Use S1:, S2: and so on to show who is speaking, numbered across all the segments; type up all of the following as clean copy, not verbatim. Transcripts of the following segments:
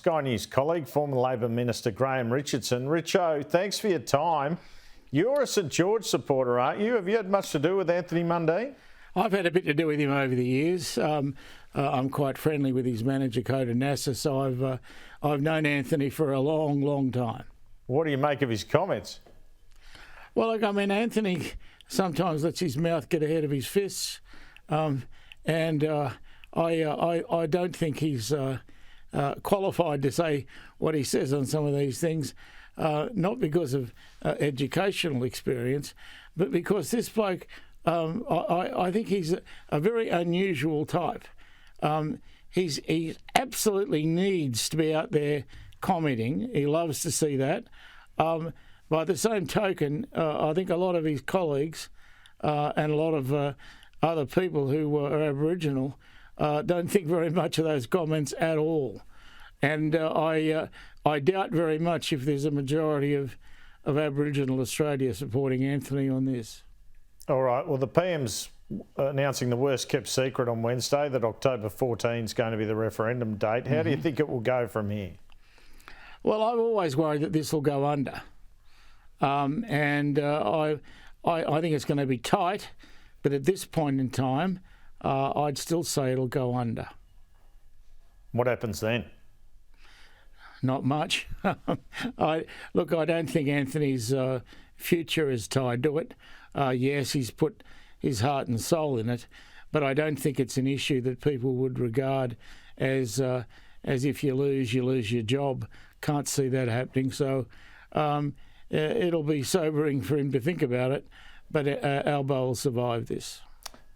S1: Sky News colleague, former Labor Minister Graham Richardson. Richo, thanks for your time. You're a St George supporter, aren't you? Have you had much to do with Anthony Mundine?
S2: I've had a bit to do with him over the years. I'm quite friendly with his manager, Coda Nasser, so I've known Anthony for a long, long time. What
S1: do you make of his comments?
S2: Well, look, I mean, Anthony sometimes lets his mouth get ahead of his fists, and I don't think he's qualified to say what he says on some of these things, not because of educational experience, but because this bloke, I think he's a very unusual type. He absolutely needs to be out there commenting. He loves to see that. By the same token, I think a lot of his colleagues and a lot of other people who are Aboriginal don't think very much of those comments at all. And I doubt very much if there's a majority of Aboriginal Australia supporting Anthony on this.
S1: All right. Well, the PM's announcing the worst kept secret on Wednesday that October 14 is going to be the referendum date. How do you think it will go from here?
S2: Well, I've always worried that this will go under. I think it's going to be tight, but at this point in time, I'd still say it'll go under.
S1: What happens then?
S2: Not much. I don't think Anthony's future is tied to it. Yes, he's put his heart and soul in it, but I don't think it's an issue that people would regard as if you lose your job. Can't see that happening. So it'll be sobering for him to think about it, but Albo will survive this.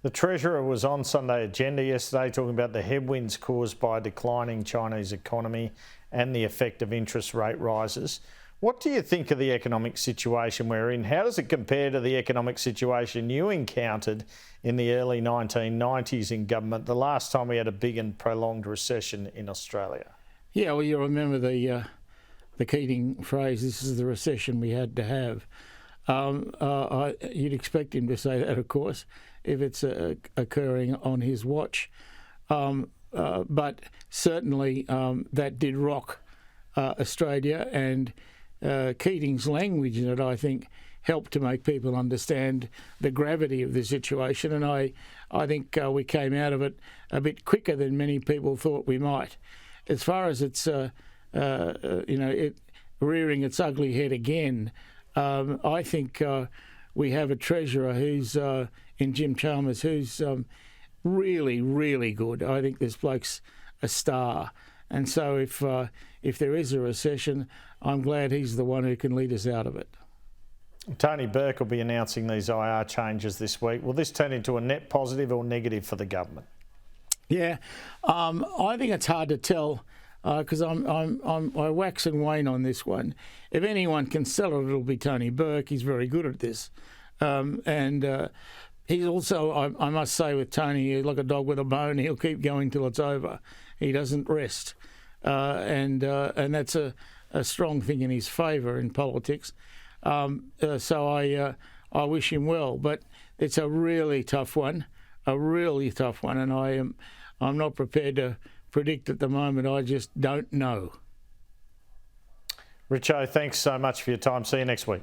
S1: The Treasurer was on Sunday Agenda yesterday talking about the headwinds caused by a declining Chinese economy and the effect of interest rate rises. What do you think of the economic situation we're in? How does it compare to the economic situation you encountered in the early 1990s in government, the last time we had a big and prolonged recession in Australia?
S2: Yeah, well, you remember the Keating phrase, this is the recession we had to have. You'd expect him to say that, of course, if it's occurring on his watch. But certainly that did rock Australia, and Keating's language in it, I think, helped to make people understand the gravity of the situation. And I think we came out of it a bit quicker than many people thought we might. As far as it's, it rearing its ugly head again, I think we have a treasurer who's in Jim Chalmers who's really, really good. I think this bloke's a star. And so if there is a recession, I'm glad he's the one who can lead us out of it.
S1: Tony Burke will be announcing these IR changes this week. Will this turn into a net positive or negative for the government?
S2: Yeah, I think it's hard to tell because I wax and wane on this one. If anyone can sell it, it'll be Tony Burke. He's very good at this, and he's also, I must say, with Tony, he's like a dog with a bone. He'll keep going till it's over. He doesn't rest, and that's a strong thing in his favour in politics. So I wish him well, but it's a really tough one, and I'm not prepared to predict at the moment. I just don't know.
S1: Richo, thanks so much for your time. See you next week.